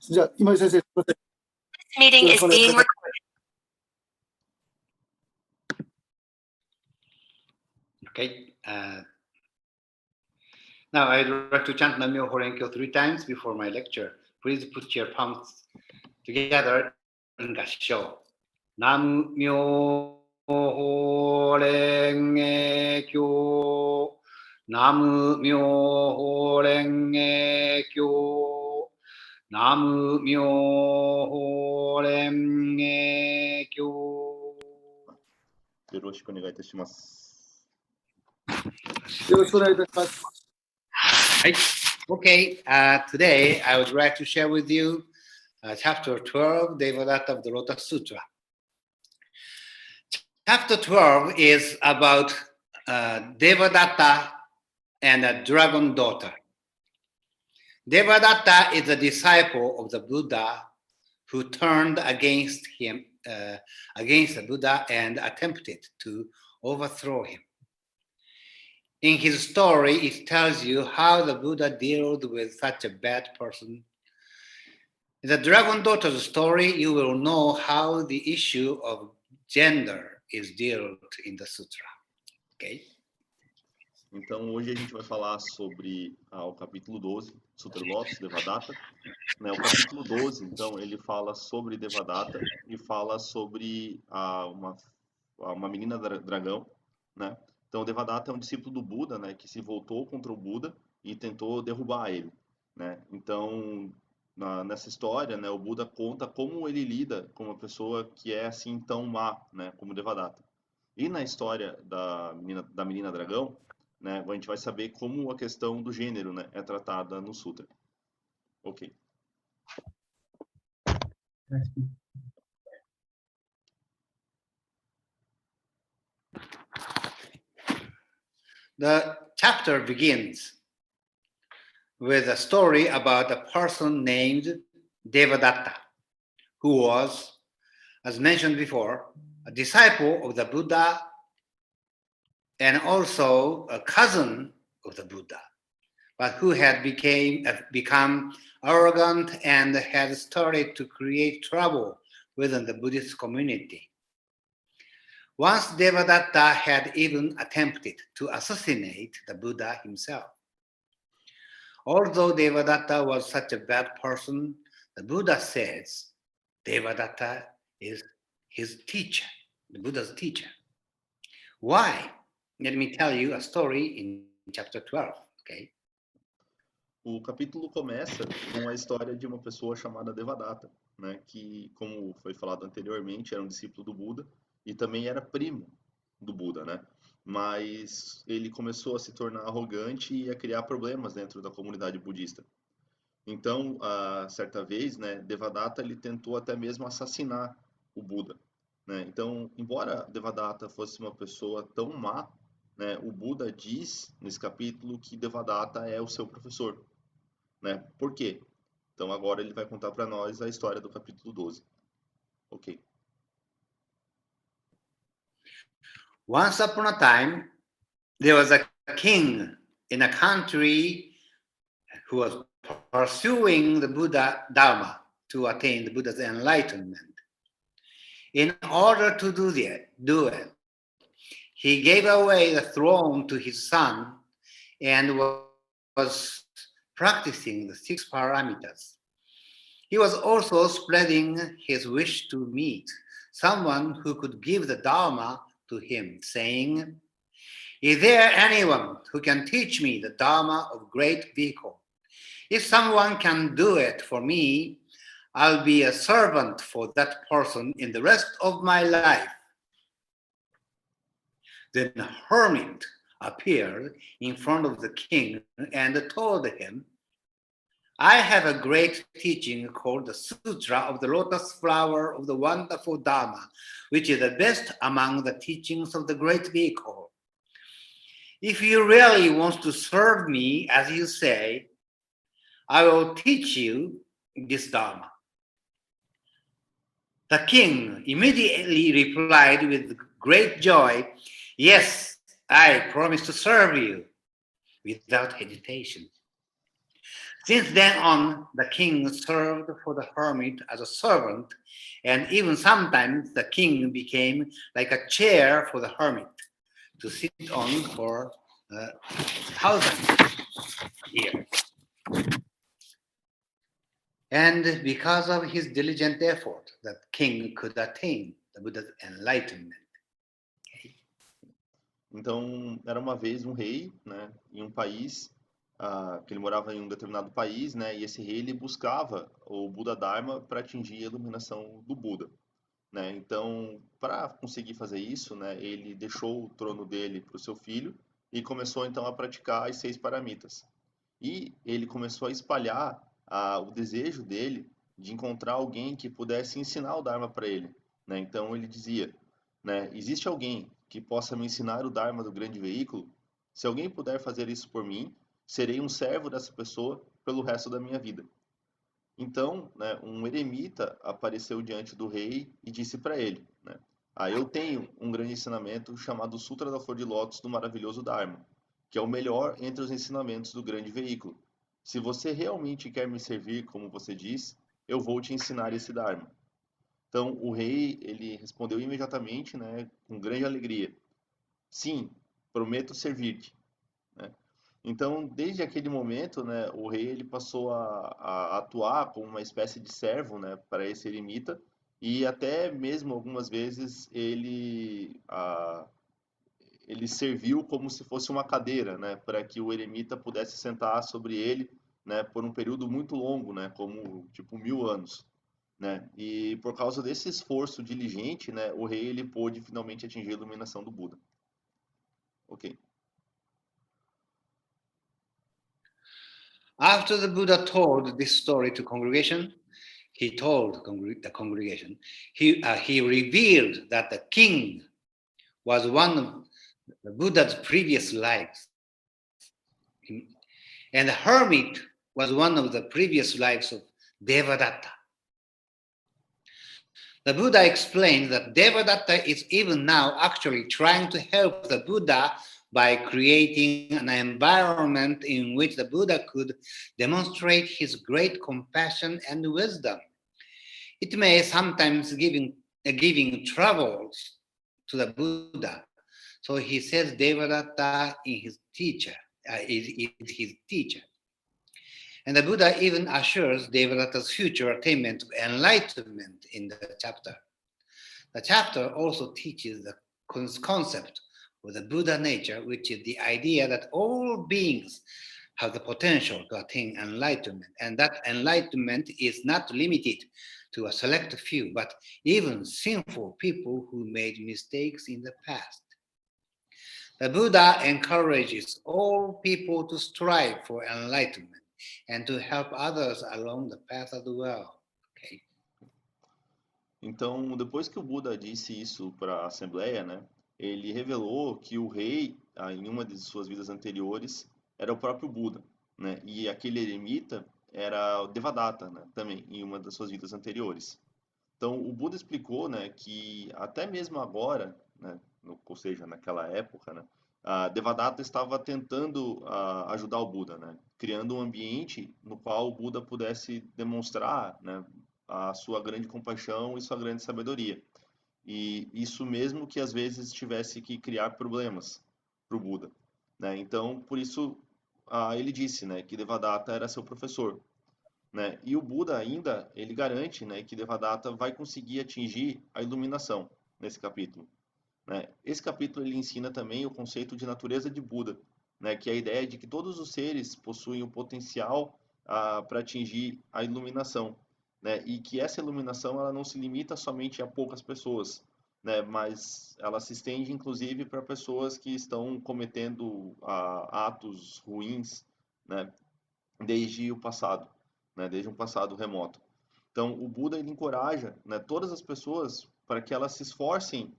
じゃあ、今井先生、 Meeting is being recorded. Okay. Now I'd like to chant Nam-myoho Renge-kyo 3 times before my lecture. Please put your palms together in gassho. Nam-myoho Renge-kyo. Nam-myoho Renge-kyo. Nam-myoho Renge-kyo. よろしくお願いいたします。よろしくお願いいたします。 Okay, today I would like to share with you chapter 12, Devadatta of the Lotus Sutra. Chapter 12 is about Devadatta and a dragon daughter. Devadatta is a disciple of the Buddha who turned against him, against the Buddha and attempted to overthrow him. In his story, it tells you how the Buddha dealt with such a bad person. In the dragon daughter's story, you will know how the issue of gender is dealt in the sutra. Okay? Então, hoje a gente vai falar sobre o capítulo 12, Sutra Lotus, Devadatta. Né? O capítulo 12, então, ele fala sobre Devadatta e fala sobre uma menina dragão, né? Então, Devadatta é um discípulo do Buda, né, que se voltou contra o Buda e tentou derrubar ele, né? Então, nessa história, né, o Buda conta como ele lida com uma pessoa que é assim tão má, né, como Devadatta. E na história da menina dragão, né, a gente vai saber como a questão do gênero, né, é tratada no sutra. Ok. The chapter begins with a story about a person named Devadatta, who was, as mentioned before, a disciple of the Buddha and also a cousin of the Buddha, but who had become arrogant and had started to create trouble within the Buddhist community. Once Devadatta had even attempted to assassinate the Buddha himself. Although Devadatta was such a bad person, the Buddha says Devadatta is his teacher, the Buddha's teacher. Why? Let me tell you a story in chapter 12, okay? O capítulo começa com a história de uma pessoa chamada Devadatta, né, que, como foi falado anteriormente, era um discípulo do Buda e também era primo do Buda, né? Mas ele começou a se tornar arrogante e a criar problemas dentro da comunidade budista. Então, certa vez, né, Devadatta ele tentou até mesmo assassinar o Buda, né? Então, embora Devadatta fosse uma pessoa tão má, né, o Buda diz nesse capítulo que Devadatta é o seu professor, né? Por quê? Então, agora ele vai contar para nós a história do capítulo 12. Ok. Once upon a time, there was a king in a country who was pursuing the Buddha Dharma to attain the Buddha's enlightenment. In order to do it, he gave away the throne to his son and was practicing the 6 paramitas. He was also spreading his wish to meet someone who could give the Dharma to him, saying, "Is there anyone who can teach me the Dharma of great vehicle? If someone can do it for me, I'll be a servant for that person in the rest of my life." Then a hermit appeared in front of the king and told him, "I have a great teaching called the Sutra of the Lotus Flower of the Wonderful Dharma, which is the best among the teachings of the great vehicle. If you really want to serve me, as you say, I will teach you this Dharma." The king immediately replied with great joy, "Yes, I promise to serve you," without hesitation. Since then on, the king served for the hermit as a servant, and even sometimes the king became like a chair for the hermit to sit on for 1,000 years. And because of his diligent effort, the king could attain the Buddha's enlightenment. Então, era uma vez um rei, né, em um país, que ele morava em um determinado país, né, e esse rei ele buscava o Buda Dharma para atingir a iluminação do Buda, né? Então, para conseguir fazer isso, né, ele deixou o trono dele para o seu filho e começou então a praticar as 6 paramitas. E ele começou a espalhar o desejo dele de encontrar alguém que pudesse ensinar o Dharma para ele, né? Então ele dizia, né, existe alguém que possa me ensinar o Dharma do grande veículo? Se alguém puder fazer isso por mim, serei um servo dessa pessoa pelo resto da minha vida. Então, né, um eremita apareceu diante do rei e disse para ele, né, eu tenho um grande ensinamento chamado Sutra da Flor de Lótus do Maravilhoso Dharma, que é o melhor entre os ensinamentos do grande veículo. Se você realmente quer me servir como você diz, eu vou te ensinar esse Dharma. Então, o rei, ele respondeu imediatamente, né, com grande alegria. Sim, prometo servir-te. Né? Então, desde aquele momento, né, o rei ele passou a atuar como uma espécie de servo, né, para esse eremita, e até mesmo algumas vezes ele serviu como se fosse uma cadeira, né, para que o eremita pudesse sentar sobre ele, né, por um período muito longo, né, como tipo 1000 anos. Né? E por causa desse esforço diligente, né, o rei ele pôde finalmente atingir a iluminação do Buda. Ok. After the Buddha told this story to congregation, he told the congregation, he revealed that the king was one of the Buddha's previous lives. And the hermit was one of the previous lives of Devadatta. The Buddha explained that Devadatta is even now actually trying to help the Buddha by creating an environment in which the Buddha could demonstrate his great compassion and wisdom. It may sometimes giving troubles to the Buddha. So he says Devadatta is his teacher. And the Buddha even assures Devadatta's future attainment of enlightenment in the chapter. The chapter also teaches the concept of the Buddha nature, which is the idea that all beings have the potential to attain enlightenment, and that enlightenment is not limited to a select few, but even sinful people who made mistakes in the past. The Buddha encourages all people to strive for enlightenment and to help others along the path as well. Okay. Então, depois que o Buda disse isso para a Assembleia, né, ele revelou que o rei, em uma de suas vidas anteriores, era o próprio Buda, né, e aquele eremita era o Devadatta, né, também, em uma das suas vidas anteriores. Então, o Buda explicou, né, que até mesmo agora, né, ou seja, naquela época, né, a Devadatta estava tentando ajudar o Buda, né, criando um ambiente no qual o Buda pudesse demonstrar, né, a sua grande compaixão e sua grande sabedoria. E isso mesmo que às vezes tivesse que criar problemas para o Buda, né? Então, por isso, ele disse, né, que Devadatta era seu professor, né? E o Buda ainda, ele garante, né, que Devadatta vai conseguir atingir a iluminação nesse capítulo, né? Esse capítulo ele ensina também o conceito de natureza de Buda, né, que é a ideia de que todos os seres possuem o potencial para atingir a iluminação, né? E que essa iluminação ela não se limita somente a poucas pessoas, né? Mas ela se estende inclusive para pessoas que estão cometendo atos ruins, né? Desde o passado, né? Desde um passado remoto. Então, o Buda ele encoraja, né, todas as pessoas para que elas se esforcem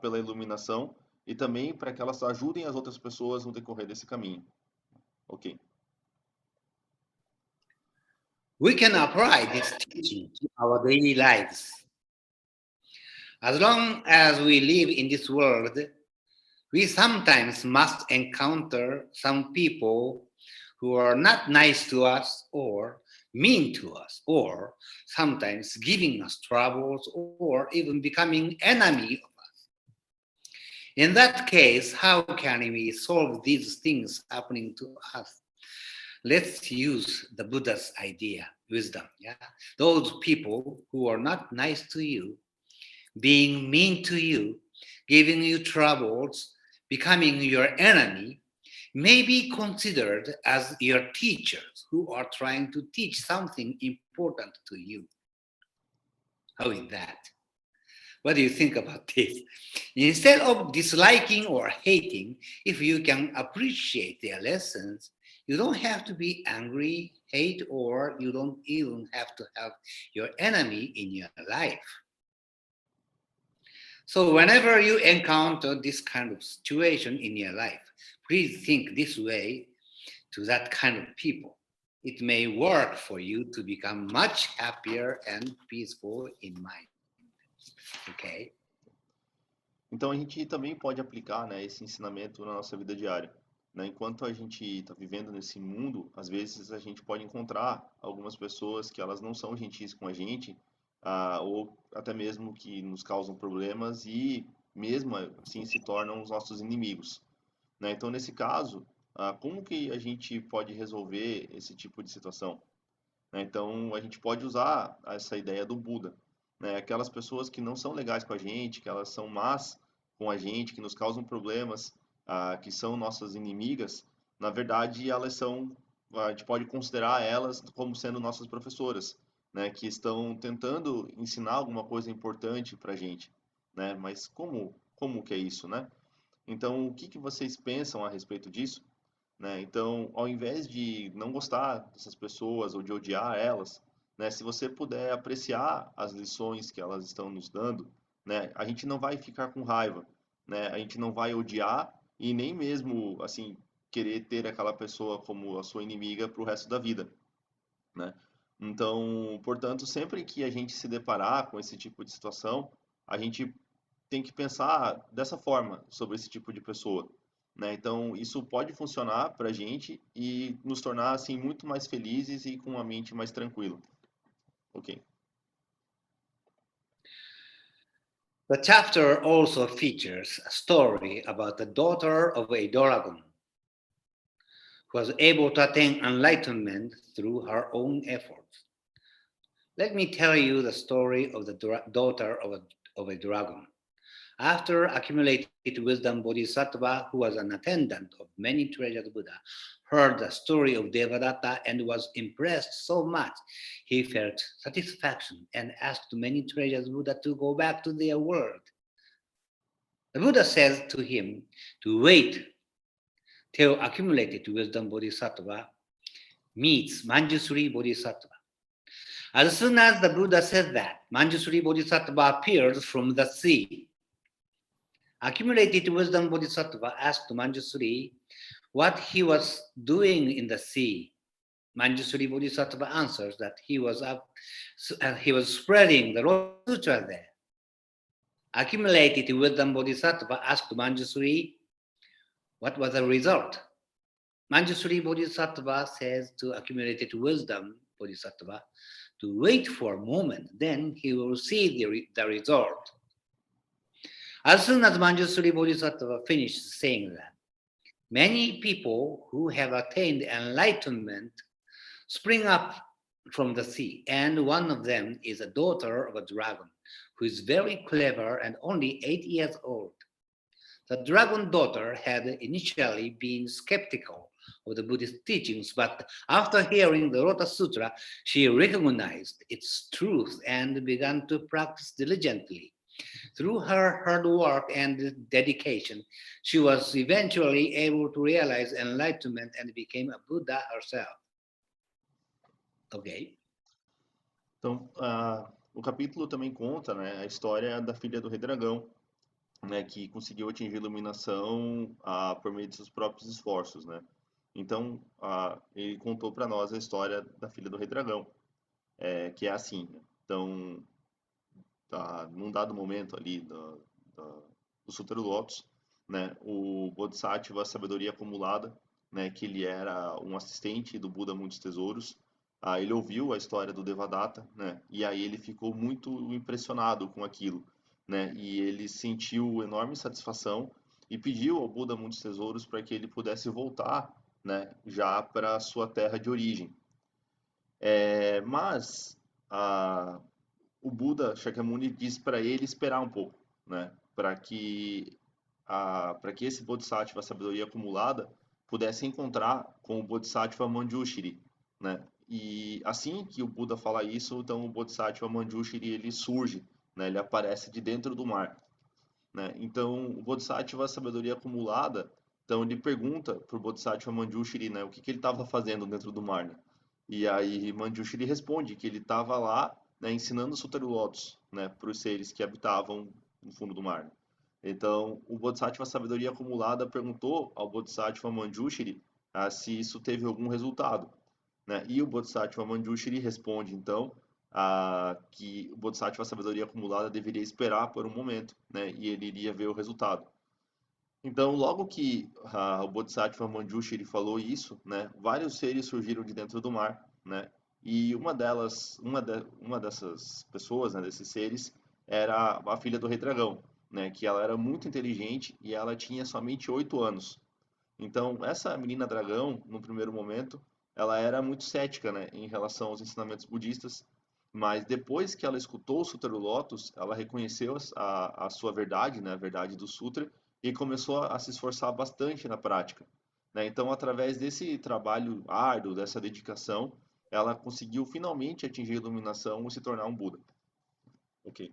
pela iluminação e também para que elas ajudem as outras pessoas no decorrer desse caminho. Ok. We can apply this teaching to our daily lives. As long as we live in this world, we sometimes must encounter some people who are not nice to us or mean to us, or sometimes giving us troubles or even becoming enemy of us. In that case, how can we solve these things happening to us? Let's use the Buddha's idea, wisdom. Yeah, those people who are not nice to you, being mean to you, giving you troubles, becoming your enemy, may be considered as your teachers who are trying to teach something important to you. How is that? What do you think about this? Instead of disliking or hating, if you can appreciate their lessons, you don't have to be angry, hate, or you don't even have to have your enemy in your life. So whenever you encounter this kind of situation in your life, please think this way to that kind of people. It may work for you to become much happier and peaceful in mind. Okay? Então a gente também pode aplicar, né, esse ensinamento na nossa vida diária. Né? Enquanto a gente está vivendo nesse mundo, às vezes a gente pode encontrar algumas pessoas que elas não são gentis com a gente, ou até mesmo que nos causam problemas e mesmo assim se tornam os nossos inimigos. Né? Então nesse caso, como que a gente pode resolver esse tipo de situação? Né? Então a gente pode usar essa ideia do Buda. Né? Aquelas pessoas que não são legais com a gente, que elas são más com a gente, que nos causam problemas, que são nossas inimigas, na verdade elas são, a gente pode considerar elas como sendo nossas professoras, né? Que estão tentando ensinar alguma coisa importante para a gente. Né? Mas como que é isso, né? Então o que vocês pensam a respeito disso? Né? Então, ao invés de não gostar dessas pessoas ou de odiar elas, né, se você puder apreciar as lições que elas estão nos dando, né, a gente não vai ficar com raiva, né, a gente não vai odiar e nem mesmo assim querer ter aquela pessoa como a sua inimiga para o resto da vida, né? Então, portanto, sempre que a gente se deparar com esse tipo de situação, a gente tem que pensar dessa forma sobre esse tipo de pessoa, né? Então, isso pode funcionar para a gente e nos tornar assim muito mais felizes e com a mente mais tranquila. Ok. The chapter also features a story about the daughter of a dragon who was able to attain enlightenment through her own efforts. Let me tell you the story of the daughter of a dragon. After accumulated wisdom, Bodhisattva, who was an attendant of many treasured Buddha, heard the story of Devadatta and was impressed so much, he felt satisfaction and asked many treasured Buddha to go back to their world. The Buddha says to him to wait till accumulated wisdom Bodhisattva meets Manjusri Bodhisattva. As soon as the Buddha said that, Manjusri Bodhisattva appeared from the sea. Accumulated wisdom Bodhisattva asked Manjusri what he was doing in the sea. Manjusri Bodhisattva answers that he was spreading the Lotus Sutra there. Accumulated wisdom Bodhisattva asked Manjusri what was the result. Manjusri Bodhisattva says to accumulated wisdom Bodhisattva to wait for a moment, then he will see the result. As soon as Manjusri Bodhisattva finished saying that, many people who have attained enlightenment spring up from the sea, and one of them is a daughter of a dragon who is very clever and only 8 years old. The dragon daughter had initially been skeptical of the Buddhist teachings, but after hearing the Lotus Sutra, she recognized its truth and began to practice diligently. Through her hard work and dedication, she was eventually able to realize enlightenment and became a Buddha herself. Ok. Então, o capítulo também conta, né, a história da filha do rei dragão, né, que conseguiu atingir iluminação por meio de seus próprios esforços, né? Então, ele contou para nós a história da filha do rei dragão, que é assim. Né? Então, num dado momento ali do Sutra do Lotus, né, o Bodhisattva, a sabedoria acumulada, né, que ele era um assistente do Buda Muitos Tesouros. Ele ouviu a história do Devadatta, né, e aí ele ficou muito impressionado com aquilo, né, e ele sentiu enorme satisfação e pediu ao Buda Muitos Tesouros para que ele pudesse voltar, né, já para sua terra de origem. Mas o Buda Shakyamuni disse para ele esperar um pouco, né, para que esse Bodhisattva, a sabedoria acumulada, pudesse encontrar com o Bodhisattva Manjushri, né? E assim que o Buda fala isso, então o Bodhisattva Manjushri ele surge, né? Ele aparece de dentro do mar, né? Então o Bodhisattva, a sabedoria acumulada, então ele pergunta para o Bodhisattva Manjushri, né? O que ele estava fazendo dentro do mar, né? E aí Manjushri responde que ele estava lá, né? Ensinando o Sutra Lotus, né? Para os seres que habitavam no fundo do mar, né? Então, o Bodhisattva Sabedoria Acumulada perguntou ao Bodhisattva Manjushri se isso teve algum resultado, né? E o Bodhisattva Manjushri responde, então, que o Bodhisattva Sabedoria Acumulada deveria esperar por um momento, né? E ele iria ver o resultado. Então, logo que o Bodhisattva Manjushri falou isso, né? Vários seres surgiram de dentro do mar, né? E uma dessas pessoas, né, desses seres, era a filha do Rei Dragão, né? Que ela era muito inteligente e ela tinha somente 8 anos. Então, essa menina dragão, no primeiro momento, ela era muito cética, né, em relação aos ensinamentos budistas, mas depois que ela escutou o Sutra do Lotus, ela reconheceu a sua verdade, né, a verdade do Sutra, e começou a se esforçar bastante na prática, né? Então, através desse trabalho árduo, dessa dedicação, ela conseguiu finalmente atingir a iluminação e se tornar um Buda. Ok.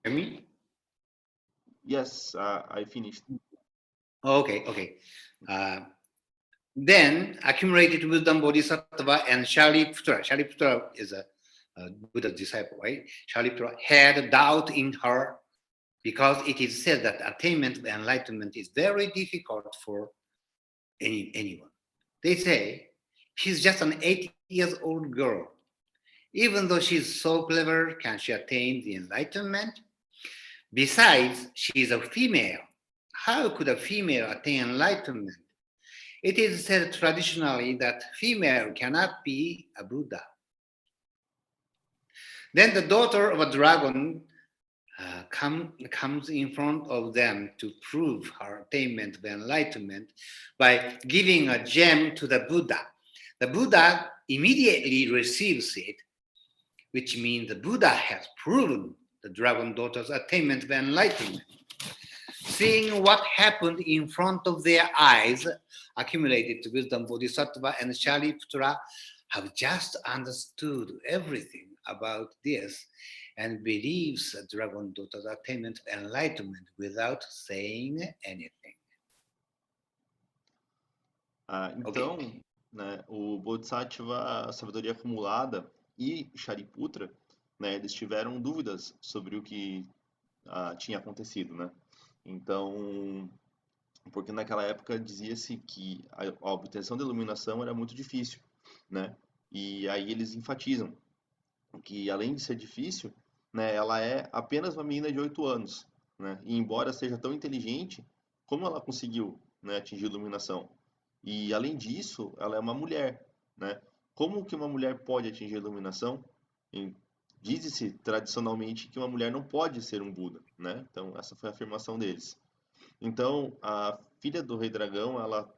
Hear me? Yes, I finished. Okay. Then accumulated wisdom bodhisattva and Shariputra. Shariputra is a Buddha's disciple, right? Shariputra had doubt in her because it is said that attainment of enlightenment is very difficult for anyone. They say she's just an 8-year-old girl. Even though she's so clever, can she attain the enlightenment? Besides, she is a female. How could a female attain enlightenment? It is said traditionally that female cannot be a Buddha. Then the daughter of a dragon comes in front of them to prove her attainment of enlightenment by giving a gem to the Buddha. The Buddha immediately receives it, which means the Buddha has proven the dragon daughter's attainment of enlightenment. Seeing what happened in front of their eyes, accumulated wisdom bodhisattva and Shariputra have just understood everything about this and believes the dragon daughter's attainment of enlightenment without saying anything. Então, né, o Bodhisattva, a sabedoria acumulada, e Shariputra, né, eles tiveram dúvidas sobre o que tinha acontecido, né? Então, porque naquela época dizia-se que a obtenção da iluminação era muito difícil, né? E aí eles enfatizam que além de ser difícil, né, ela é apenas uma menina de 8 anos, né? E embora seja tão inteligente, como ela conseguiu, né, atingir a iluminação? E além disso, ela é uma mulher, né? Como que uma mulher pode atingir a iluminação? Diz-se tradicionalmente que uma mulher não pode ser um Buda, né? Então essa foi a afirmação deles. Então a filha do Rei Dragão, ela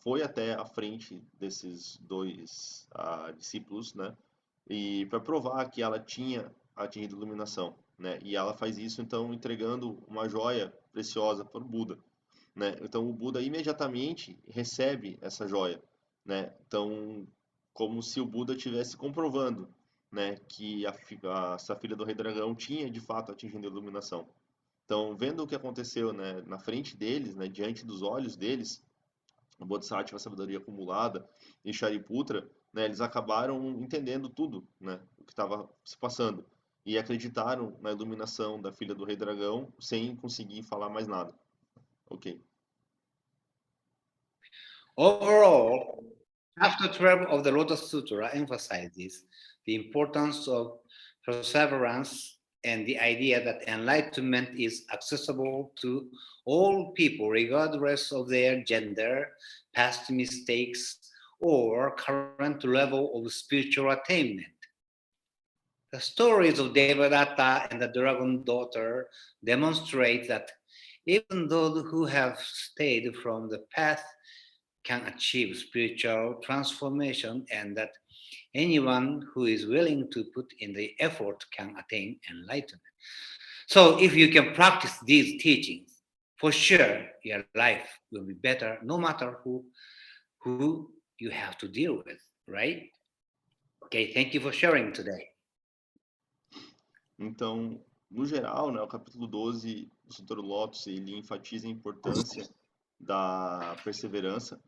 foi até a frente desses dois discípulos, né? E para provar que ela tinha atingido a iluminação, né? E ela faz isso então entregando uma joia preciosa para o Buda, né? Então o Buda imediatamente recebe essa joia, né? Então como se o Buda estivesse comprovando, né, que essa filha do Rei Dragão tinha de fato atingido a iluminação. Então, vendo o que aconteceu, né, na frente deles, né, diante dos olhos deles, o Bodhisattva, a sabedoria acumulada, e Shariputra, né, eles acabaram entendendo tudo, né, o que estava se passando, e acreditaram na iluminação da filha do Rei Dragão sem conseguir falar mais nada. Ok. Overall, chapter 12 of the Lotus Sutra emphasizes the importance of perseverance and the idea that enlightenment is accessible to all people, regardless of their gender, past mistakes, or current level of spiritual attainment. The stories of Devadatta and the dragon daughter demonstrate that even those who have stayed from the path can achieve spiritual transformation, and that anyone who is willing to put in the effort can attain enlightenment. So if you can practice these teachings, for sure your life will be better no matter who you have to deal with, right? Okay, thank you for sharing today. Então, no geral, né, o capítulo 12 do Sutra do Lotus, ele enfatiza a importância da perseverança,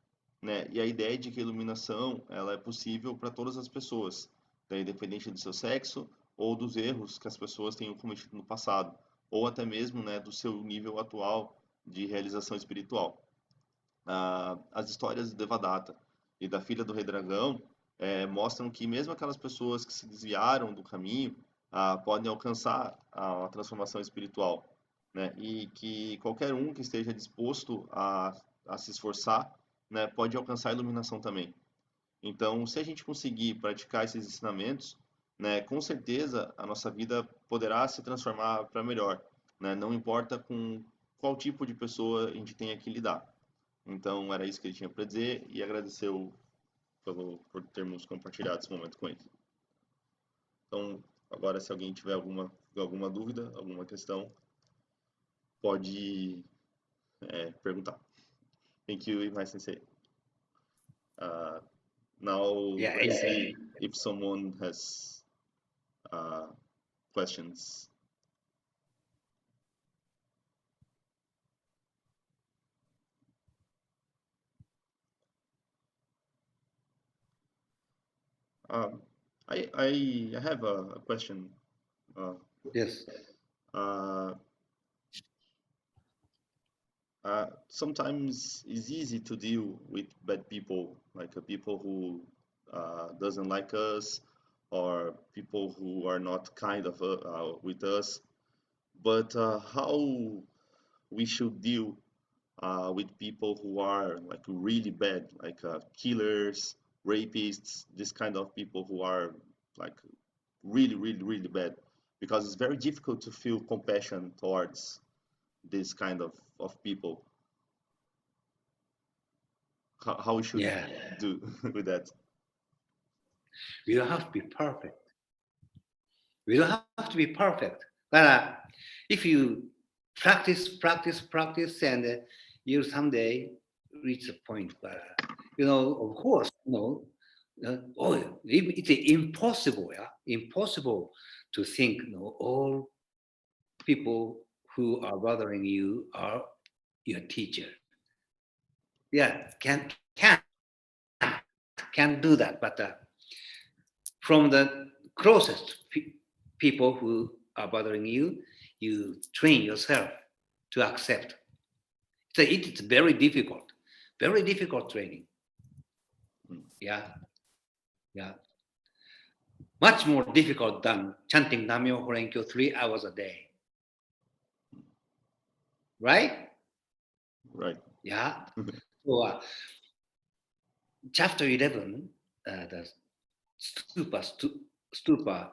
né, e a ideia de que a iluminação ela é possível para todas as pessoas, né, independente do seu sexo ou dos erros que as pessoas tenham cometido no passado, ou até mesmo, né, do seu nível atual de realização espiritual. As histórias de Devadatta e da filha do Rei Dragão mostram que mesmo aquelas pessoas que se desviaram do caminho podem alcançar a transformação espiritual, né? E que qualquer um que esteja disposto a se esforçar, né, pode alcançar a iluminação também. Então, se a gente conseguir praticar esses ensinamentos, né, com certeza a nossa vida poderá se transformar para melhor, né? Não importa com qual tipo de pessoa a gente tenha que lidar. Então, era isso que ele tinha para dizer e agradeceu por termos compartilhado esse momento com ele. Então, agora, se alguém tiver alguma dúvida, alguma questão, pode perguntar. Thank you, my sensei. Now, Yeah, let's see if someone has questions. I have a question. yes. Sometimes it's easy to deal with bad people, like people who doesn't like us, or people who are not kind of with us. But how we should deal with people who are like really bad, like killers, rapists, this kind of people who are like really, really, really bad, because it's very difficult to feel compassion towards this kind of people. How we should do with that? We don't have to be perfect. We don't have to be perfect. But if you practice, and you someday reach a point where, of course, it's impossible, impossible to think, all people who are bothering you are your teacher. Yeah, can do that, but from the closest people who are bothering you, you train yourself to accept. So it's very difficult training. Yeah. Much more difficult than chanting Nam-myoho Renge-kyo 3 hours a day. Right? Right. Yeah. So chapter 11, the stupa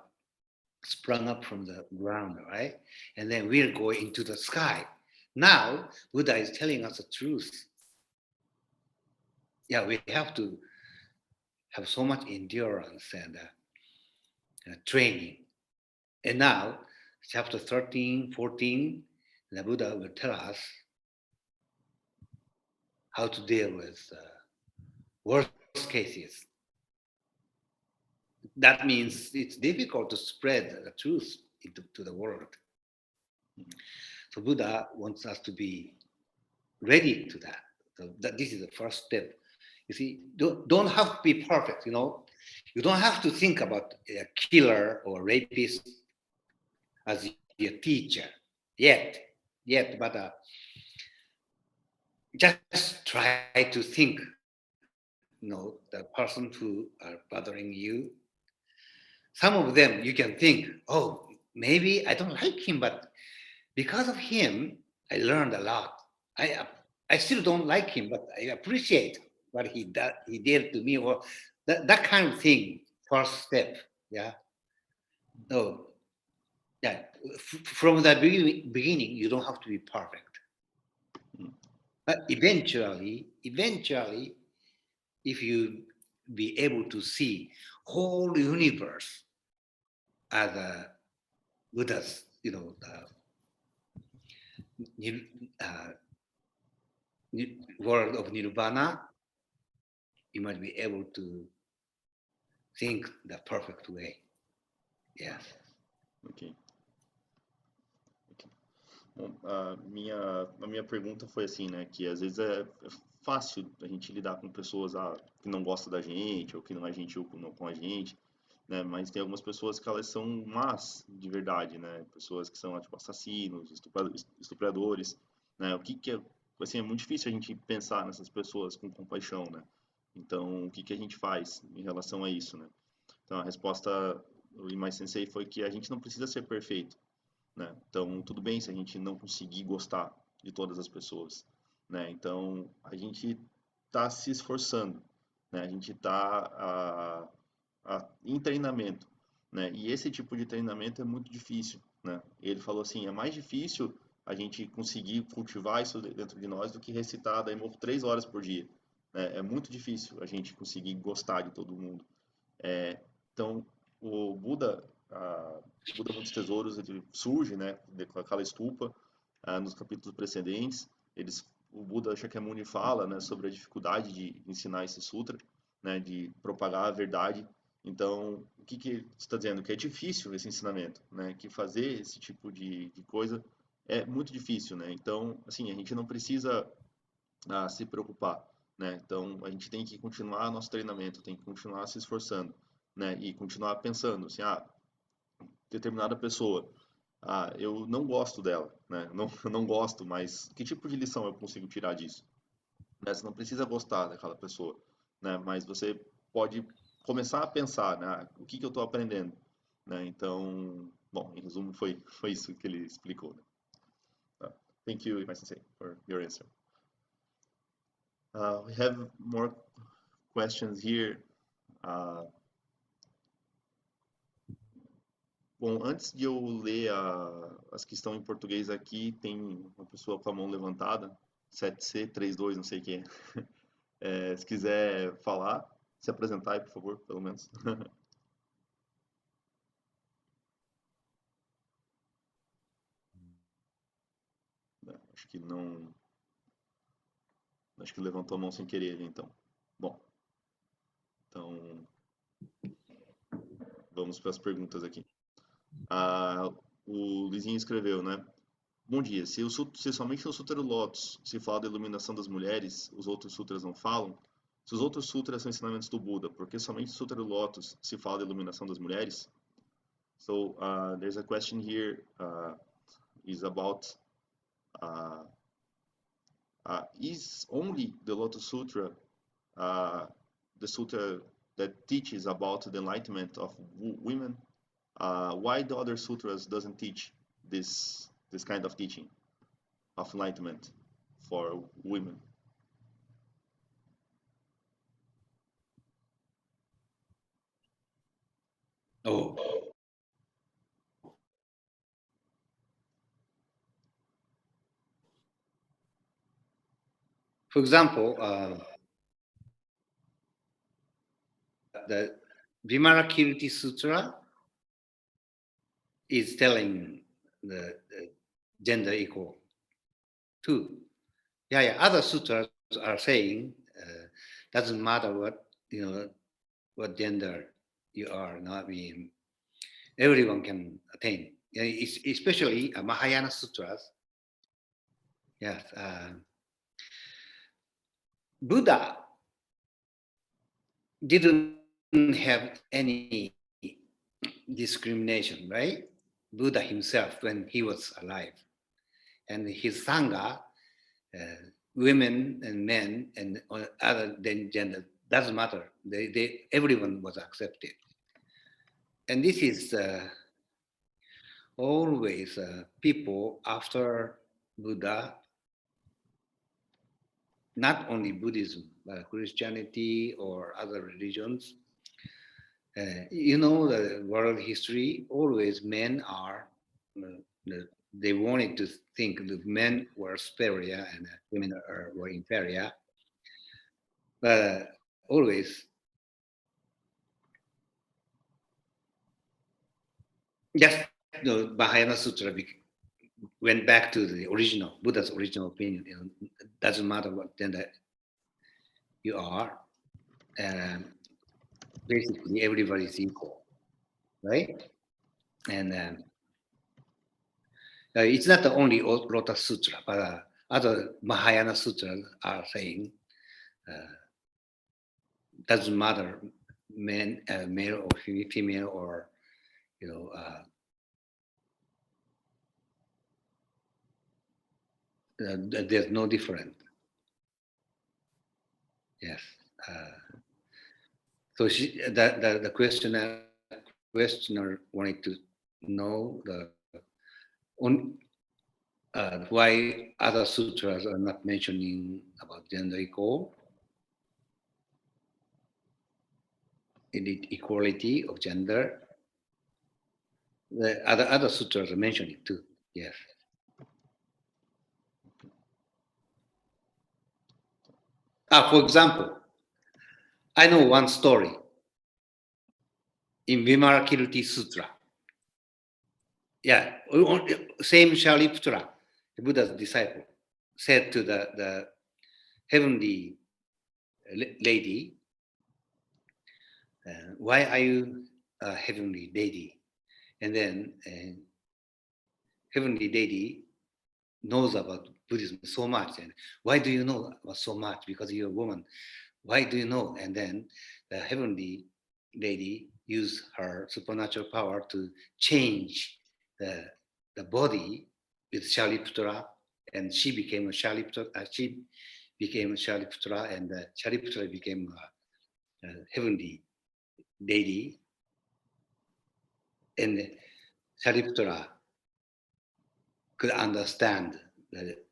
sprung up from the ground, right? And then we'll go into the sky. Now, Buddha is telling us the truth. Yeah, we have to have so much endurance and training. And now, chapter 13, 14, the Buddha will tell us how to deal with worst cases. That means it's difficult to spread the truth to the world. So Buddha wants us to be ready to that. So this is the first step. You see, don't have to be perfect, You don't have to think about a killer or rapist as your teacher yet, but just try to think the person who are bothering you. Some of them you can think, oh, maybe I don't like him, but because of him, I learned a lot. I still don't like him, but I appreciate what he did to me, or that kind of thing. First step, yeah. No, yeah. From the beginning, you don't have to be perfect, but eventually, if you be able to see whole universe as a Buddha's, world of nirvana, you might be able to think the perfect way. Yes. Ok. Bom, a minha pergunta foi assim, né, que às vezes é fácil a gente lidar com pessoas que não gostam da gente ou que não é gentil com a gente, né, mas tem algumas pessoas que elas são más de verdade, né, pessoas que são tipo assassinos, estupradores, né, o que é, assim, é muito difícil a gente pensar nessas pessoas com compaixão, né, então o que a gente faz em relação a isso, né? Então a resposta do Imai Sensei foi que a gente não precisa ser perfeito, né? Então, tudo bem se a gente não conseguir gostar de todas as pessoas, né? Então, a gente está se esforçando, né? A gente está em treinamento, né? E esse tipo de treinamento é muito difícil, né? Ele falou assim, é mais difícil a gente conseguir cultivar isso dentro de nós do que recitar Daimoku 3 horas por dia, né? É muito difícil a gente conseguir gostar de todo mundo. Então, o Buda, Buda Muitos Tesouros, ele surge, né, com aquela estupa, nos capítulos precedentes. O Buda Shakyamuni fala, né, sobre a dificuldade de ensinar esse sutra, né, de propagar a verdade. Então, o que está dizendo? Que é difícil esse ensinamento, né, que fazer esse tipo de coisa é muito difícil, né. Então, assim, a gente não precisa se preocupar, né. Então, a gente tem que continuar nosso treinamento, tem que continuar se esforçando, né, e continuar pensando assim, determinada pessoa, eu não gosto dela, né, não gosto, mas que tipo de lição eu consigo tirar disso? Né, você não precisa gostar daquela pessoa, né, mas você pode começar a pensar, né, o que eu estou aprendendo, né, então, bom, em resumo foi isso que ele explicou, né. Thank you, Imai Sensei, for your answer. We have more questions here. Bom, antes de eu ler as que estão em português aqui, tem uma pessoa com a mão levantada, 7C32, não sei quem é. Se quiser falar, se apresentar aí, por favor, pelo menos. Acho que não... Acho que levantou a mão sem querer, então. Bom, então... Vamos para as perguntas aqui. O Luizinho escreveu, né? Bom dia. Se somente no Sutra Lotus se fala da iluminação das mulheres, os outros sutras não falam? Se os outros sutras são ensinamentos do Buda, por que somente no Sutra Lotus se fala da iluminação das mulheres? So, there's a question here, is about, is only the Lotus Sutra, the sutra that teaches about the enlightenment of women? Why the other sutras doesn't teach this kind of teaching of enlightenment for women? Oh. For example, the Vimalakirti Sutra is telling the gender equal too. Yeah. Other sutras are saying doesn't matter what gender you are, not being. Everyone can attain. Especially Mahayana sutras. Yes, Buddha didn't have any discrimination, right? Buddha himself, when he was alive, and his Sangha, women and men and other gender doesn't matter. Everyone was accepted. And this is always people after Buddha, not only Buddhism, but Christianity or other religions. You know, the world history, always men are, they wanted to think that men were superior and women were inferior. But always, just the Mahayana Sutra went back to the original, Buddha's original opinion. You know, doesn't matter what gender you are. Basically, everybody is equal, right? And it's not the only Lotus Sutra, but other Mahayana Sutras are saying doesn't matter male or female, or you know, there's no difference. Yes. So the questioner wanted to know why other sutras are not mentioning about gender equality of gender. The other sutras are mentioning too. Yes. For example, I know one story in Vimalakirti Sutra. Yeah, same Shariputra, the Buddha's disciple, said to the heavenly lady, why are you a heavenly lady? And then heavenly lady knows about Buddhism so much. And why do you know about so much? Because you're a woman. Why do you know? And then the heavenly lady used her supernatural power to change the body with Shariputra, and she became a Shariputra. She became a Shariputra, and Shariputra became a heavenly lady. And Shariputra could understand that it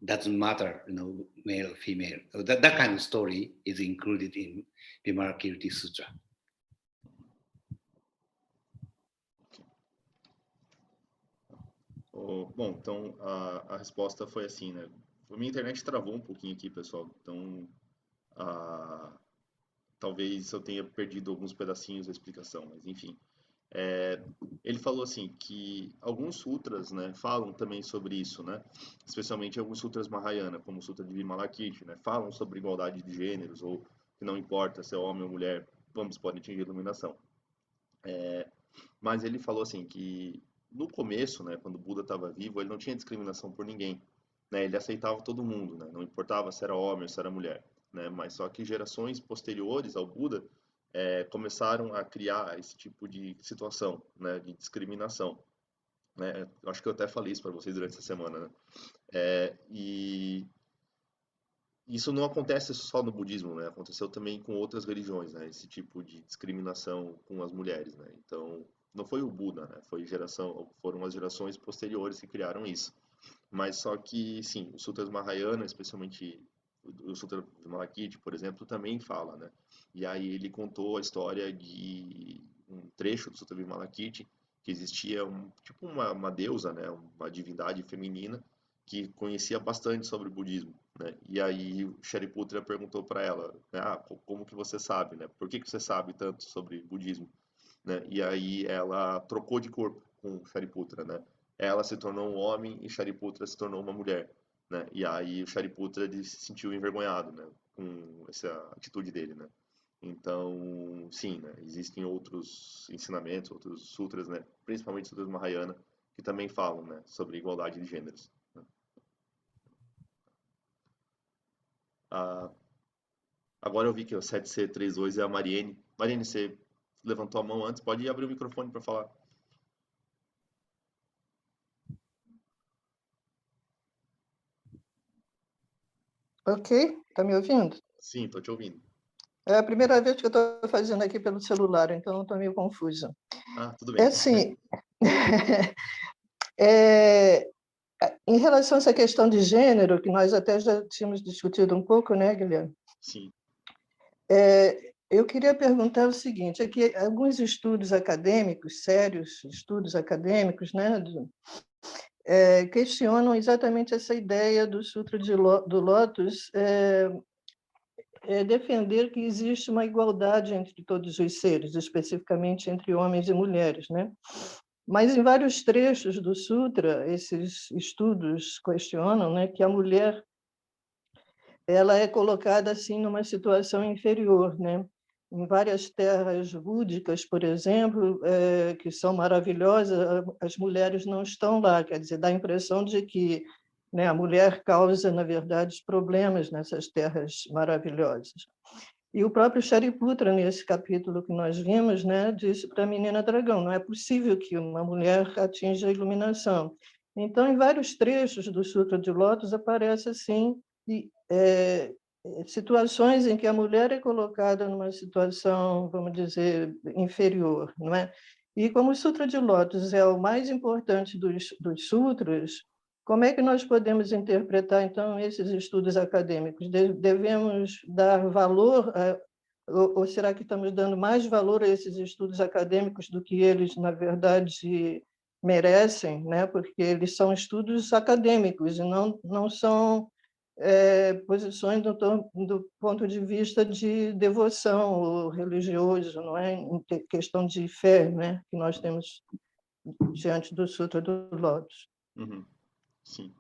doesn't matter, you know, male or female. So that kind of story is included in Vimalakirti Sutra. Bom, então a resposta foi assim, né? A minha internet travou um pouquinho aqui, pessoal. Então, talvez eu tenha perdido alguns pedacinhos da explicação, mas enfim. Ele falou assim que alguns sutras, né, falam também sobre isso, né? Especialmente alguns sutras Mahayana, como o Sutra de Vimalakirti, né? Falam sobre igualdade de gêneros, ou que não importa se é homem ou mulher, ambos podem atingir a iluminação. Mas ele falou assim que no começo, né, quando o Buda estava vivo, ele não tinha discriminação por ninguém, né? Ele aceitava todo mundo, né? Não importava se era homem ou se era mulher, né? Mas só que gerações posteriores ao Buda começaram a criar esse tipo de situação, né, de discriminação, né? Acho que eu até falei isso para vocês durante essa semana, né? E isso não acontece só no budismo, né? Aconteceu também com outras religiões, né? Esse tipo de discriminação com as mulheres, né? Então, não foi o Buda, né? Foram as gerações posteriores que criaram isso. Mas só que, sim, os Sutras Mahayana, especialmente o Sutra Vimalakirti, por exemplo, também fala, né? E aí ele contou a história de um trecho do Sutra Vimalakirti que existia tipo uma deusa, né? Uma divindade feminina que conhecia bastante sobre o budismo, né? E aí o Shariputra perguntou para ela, né? Como que você sabe, né? Por que você sabe tanto sobre budismo, né? E aí ela trocou de corpo com o Shariputra, né? Ela se tornou um homem e Shariputra se tornou uma mulher, né? E aí o Shariputra se sentiu envergonhado, né? Com essa atitude dele, né? Então, sim, né? Existem outros ensinamentos, outros sutras, né? Principalmente sutras Mahayana, que também falam, né? Sobre igualdade de gêneros. Né? Agora eu vi que o 7C32 é a Mariene. Mariene, você levantou a mão antes, pode abrir o microfone para falar. Ok, tá me ouvindo? Sim, tô te ouvindo. É a primeira vez que eu estou fazendo aqui pelo celular, então eu estou meio confusa. Ah, tudo bem. É assim, em relação a essa questão de gênero, que nós até já tínhamos discutido um pouco, né, Guilherme? Sim. Eu queria perguntar o seguinte, é que alguns estudos acadêmicos, sérios estudos acadêmicos, né, questionam exatamente essa ideia do Sutra do Lótus, defender que existe uma igualdade entre todos os seres, especificamente entre homens e mulheres, né? Mas em vários trechos do Sutra, esses estudos questionam, né, que a mulher ela é colocada assim numa situação inferior, né? Em várias terras búdicas, por exemplo, que são maravilhosas, as mulheres não estão lá, quer dizer, dá a impressão de que, né, a mulher causa, na verdade, problemas nessas terras maravilhosas. E o próprio Shariputra, nesse capítulo que nós vimos, né, disse para a menina dragão, não é possível que uma mulher atinja a iluminação. Então, em vários trechos do Sutra de Lótus, aparece assim, situações em que a mulher é colocada numa situação, vamos dizer, inferior, não é? E como o Sutra de Lótus é o mais importante dos sutras, como é que nós podemos interpretar, então, esses estudos acadêmicos? Devemos dar valor, ou será que estamos dando mais valor a esses estudos acadêmicos do que eles, na verdade, merecem, né? Porque eles são estudos acadêmicos e não são posições do ponto de vista de devoção ou religioso, não é? Em questão de fé, né? Que nós temos diante do Sutra do Lótus. Uhum. Sim.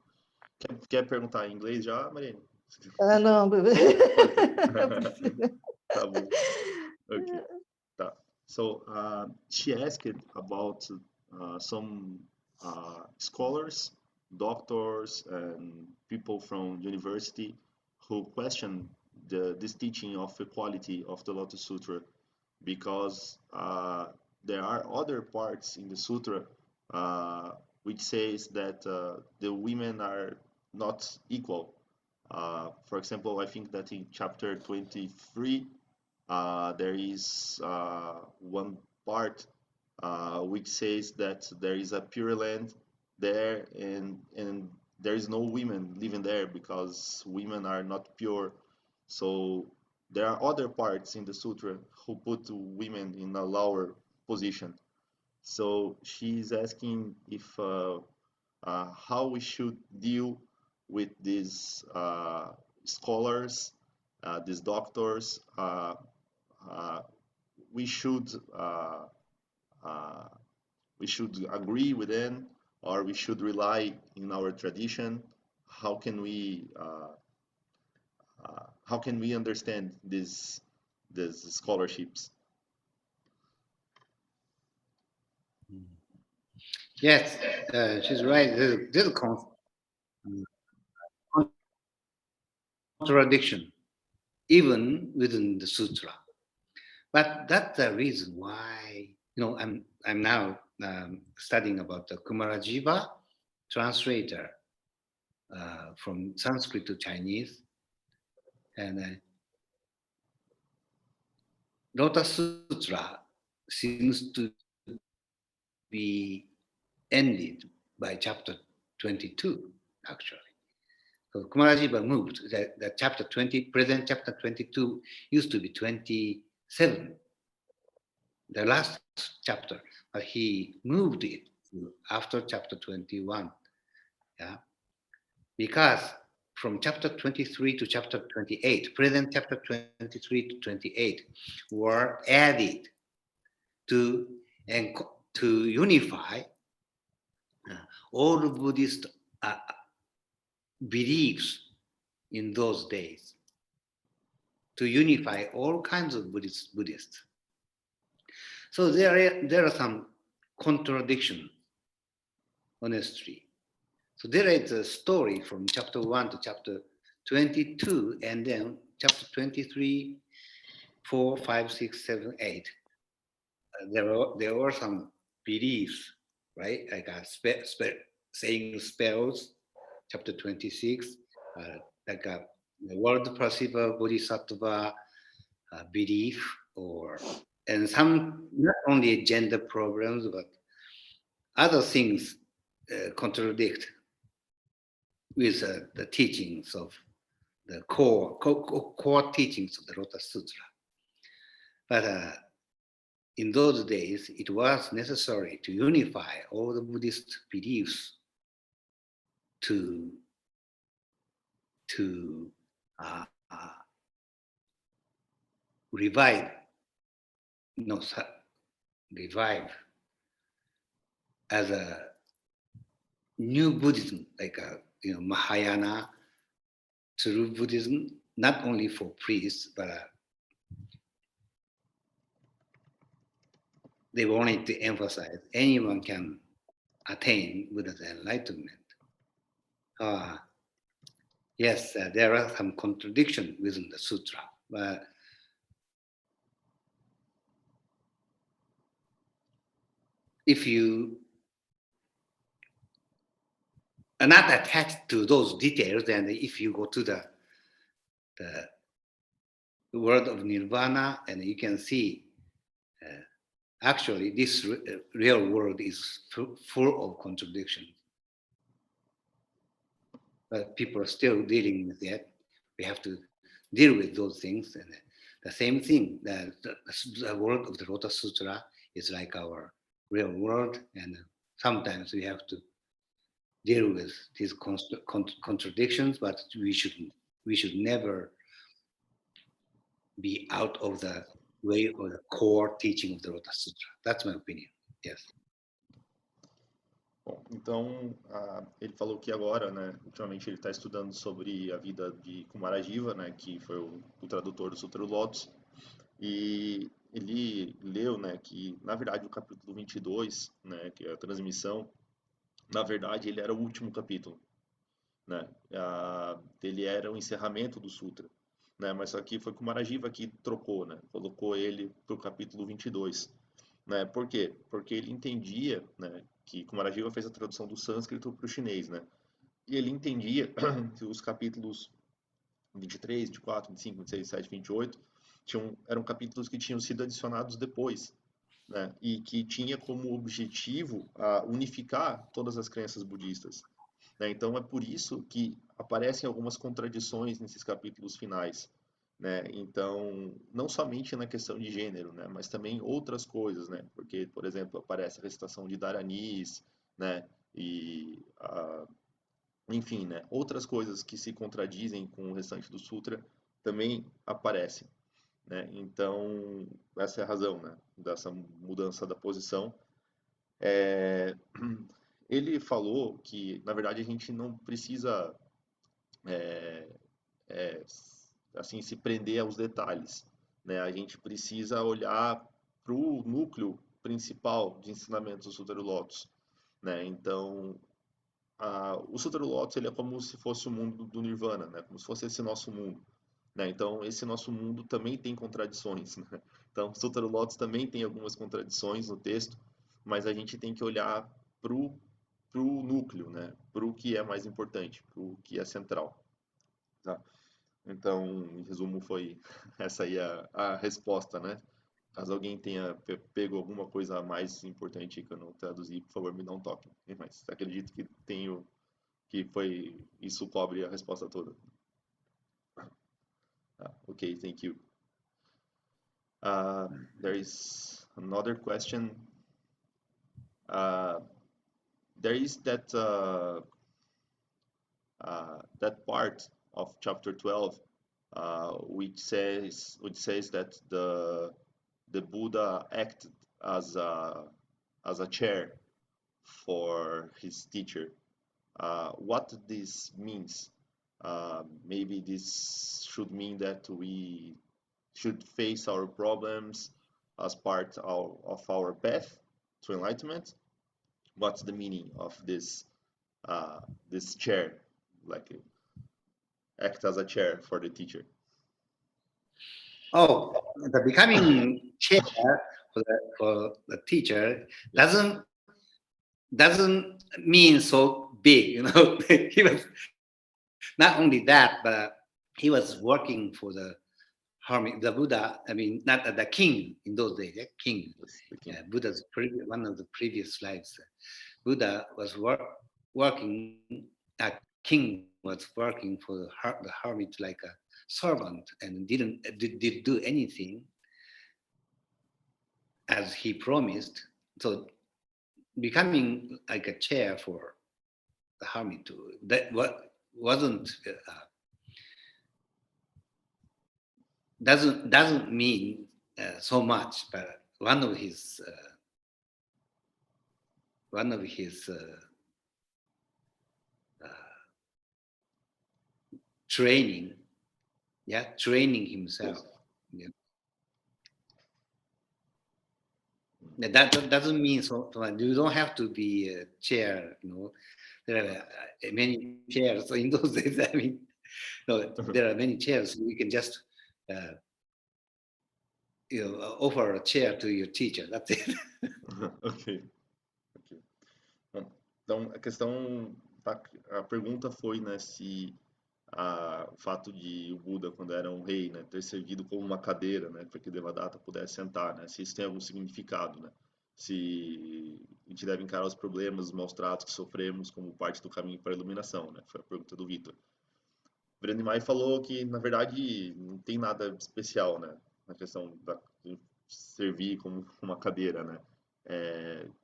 Quer perguntar em inglês já, Mariane? Não. Tá bom. Okay. Tá. So she asked about some scholars, doctors, and people from university who question this teaching of equality of the Lotus Sutra, because there are other parts in the sutra which says that the women are not equal. For example, I think that in chapter 23, there is one part which says that there is a pure land there, and there is no women living there because women are not pure. So there are other parts in the sutra who put women in a lower position. So she's asking if how we should deal with these scholars, these doctors. We should agree with them, or we should rely in our tradition. How can we understand these scholarships? Yes, she's right. There's a contradiction, even within the sutra. But that's the reason why, I'm now studying about the Kumarajiva translator from Sanskrit to Chinese, and Lotus Sutra seems to be ended by chapter 22, actually. So Kumarajiva moved. That chapter 20, present chapter 22 used to be 27, the last chapter, but he moved it after chapter 21. Yeah, because from chapter 23 to chapter 28, present chapter 23 to 28 were added to unify all Buddhist beliefs in those days, to unify all kinds of Buddhists. So there are some contradictions, honestly. So there is a story from chapter 1 to chapter 22, and then chapter 23, 4, 5, 6, 7, 8. There were some beliefs, right? Like saying spells, chapter 26, like the word Prasiva Bodhisattva, belief and some not only gender problems but other things contradict with the teachings of the core teachings of the Lotus Sutra. But in those days, it was necessary to unify all the Buddhist beliefs to revive as a new Buddhism, like Mahayana, true Buddhism, not only for priests, but they wanted to emphasize anyone can attain Buddha's enlightenment. Yes, there are some contradictions within the sutra, but if you are not attached to those details, and if you go to the world of Nirvana, and you can see actually this real world is full of contradictions. But people are still dealing with that. We have to deal with those things. And the same thing, the world of the Lotus Sutra is like our real world. And sometimes we have to deal with these contradictions, but we should never be out of the way or the core teaching of the Lotus Sutra. That's my opinion. Yes. Bom, então, ele falou que agora, né, ultimamente ele está estudando sobre a vida de Kumarajiva, né, que foi o tradutor do Sutra do Lótus, e ele leu, né, que, na verdade, o capítulo 22, né, que é a transmissão, na verdade, ele era o último capítulo, né, ele era o encerramento do Sutra, né, mas só que foi Kumarajiva que trocou, né, colocou ele para o capítulo 22, né, por quê? Porque ele entendia, né, que Kumarajiva fez a tradução do sânscrito para o chinês, né? E ele entendia que os capítulos 23, 24, 25, 26, 27, 28 eram capítulos que tinham sido adicionados depois, né? E que tinha como objetivo unificar todas as crenças budistas, né? Então é por isso que aparecem algumas contradições nesses capítulos finais, né? Então, não somente na questão de gênero, né? Mas também outras coisas, né? Porque, por exemplo, aparece a recitação de Dharanis, né? E, enfim, né? Outras coisas que se contradizem com o restante do Sutra também aparecem, né? Então, essa é a razão, né? Dessa mudança da posição. Ele falou que, na verdade, a gente não precisa assim, se prender aos detalhes, né? A gente precisa olhar para o núcleo principal de ensinamentos do Sutra do Lótus, né? Então, o Sutra do Lótus, ele é como se fosse o mundo do Nirvana, né? Como se fosse esse nosso mundo, né? Então, esse nosso mundo também tem contradições, né? Então, o Sutra do Lótus também tem algumas contradições no texto, mas a gente tem que olhar para o núcleo, né? Para o que é mais importante, para o que é central, tá? Então, em resumo, foi essa aí a resposta, né? Caso alguém tenha pego alguma coisa mais importante que eu não traduzi, por favor, me dá um toque. Mas acredito que isso cobre a resposta toda. Okay, thank you. There is another question. There is that part of chapter 12, which says that the Buddha acted as a chair for his teacher. What this means? Maybe this should mean that we should face our problems as part of our path to enlightenment. What's the meaning of this chair, like act as a chair for the teacher? Oh, the becoming chair for the teacher doesn't mean so big, you know. He was not only that, but he was working for the hermit, the Buddha, I mean, not the king in those days, king. Yes, the king. Buddha's one of the previous lives. Buddha was working, king was working for the hermit like a servant and did do anything as he promised. So becoming like a chair for the hermit, that wasn't doesn't mean so much, but one of his training himself. Yes. That doesn't mean so you don't have to be a chair, there are many chairs in those days. I mean, no, there are many chairs. We can just offer a chair to your teacher. That's it. Ok. Bom, então, a pergunta foi, né, se o fato de o Buda, quando era um rei, né, ter servido como uma cadeira, né, para que Devadatta pudesse sentar, né, se isso tem algum significado, né, se a gente deve encarar os problemas, os maus tratos que sofremos como parte do caminho para a iluminação, né, foi a pergunta do Vitor. Breno Mai falou que, na verdade, não tem nada especial, né, na questão de servir como uma cadeira, né,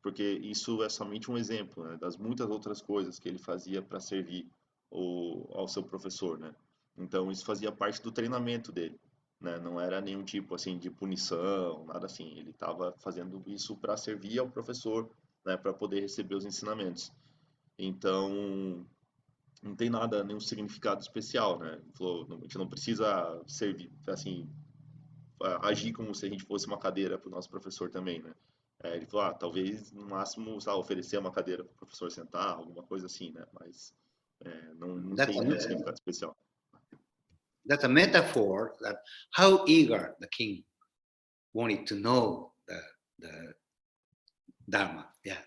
porque isso é somente um exemplo, né, das muitas outras coisas que ele fazia para servir ao seu professor, né? Então isso fazia parte do treinamento dele, né? Não era nenhum tipo assim de punição, nada assim. Ele estava fazendo isso para servir ao professor, né? Para poder receber os ensinamentos. Então não tem nada, nenhum significado especial, né? Ele falou, a gente não precisa servir, assim, agir como se a gente fosse uma cadeira para o nosso professor também, né? Ele falou, talvez no máximo, oferecer uma cadeira para o professor sentar, alguma coisa assim, né? Mas não tem nenhum significado especial. That's a metaphor that how eager the king wanted to know the Dharma. Yeah.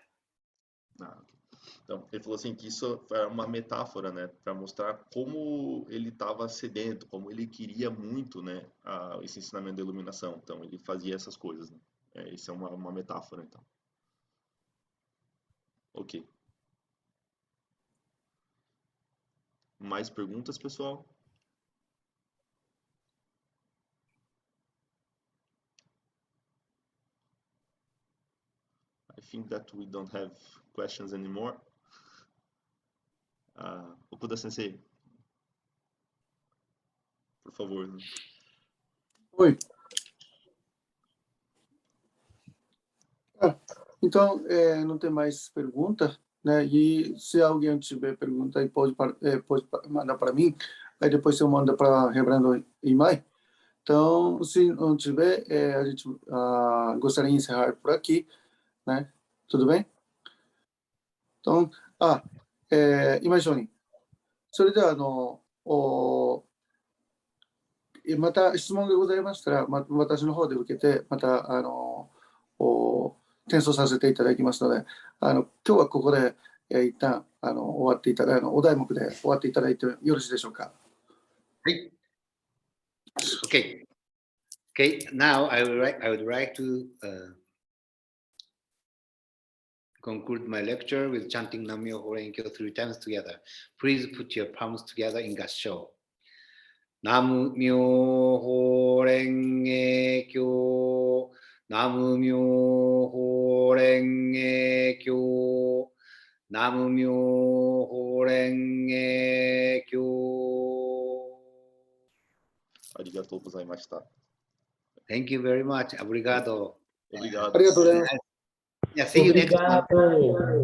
Então, ele falou assim que isso é uma metáfora, né, para mostrar como ele estava sedento, como ele queria muito, né, esse ensinamento da iluminação. Então, ele fazia essas coisas, né? Isso é uma metáfora, então. Ok. Mais perguntas, pessoal? I think that we don't have questions anymore. Okuda Sensei, por favor. Né? Oi. Então, não tem mais pergunta, né? E se alguém tiver pergunta, aí pode mandar para mim, aí depois eu mando para Reverendo Imai. Então, se não tiver, a gente gostaria de encerrar por aqui, né? Tudo bem? Então, Imai Shonin、それではまた質問がございましたら、私の方で受けて、また転送させていただきますので、今日はここで、一旦終わっていただいて、お題目で終わっていただいてよろしいでしょうか。はい。Okay. Now I would like to conclude my lecture with chanting Nam-myoho Renge-kyo 3 times together. Please put your palms together in gassho. Nam-myoho Renge-kyo, Nam-myoho Renge-kyo, Nam-myoho Renge-kyo. Arigatou gozaimashita. Thank you very much. Obrigado. Obrigado. Obrigado. Yeah, see you next month.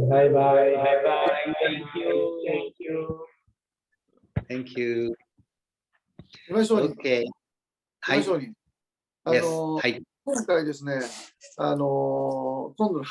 Bye bye. Bye bye. Thank you. Thank you. Thank you. 今井少年、Okay. 今井少年、 Yes. 今回ですね、今度の8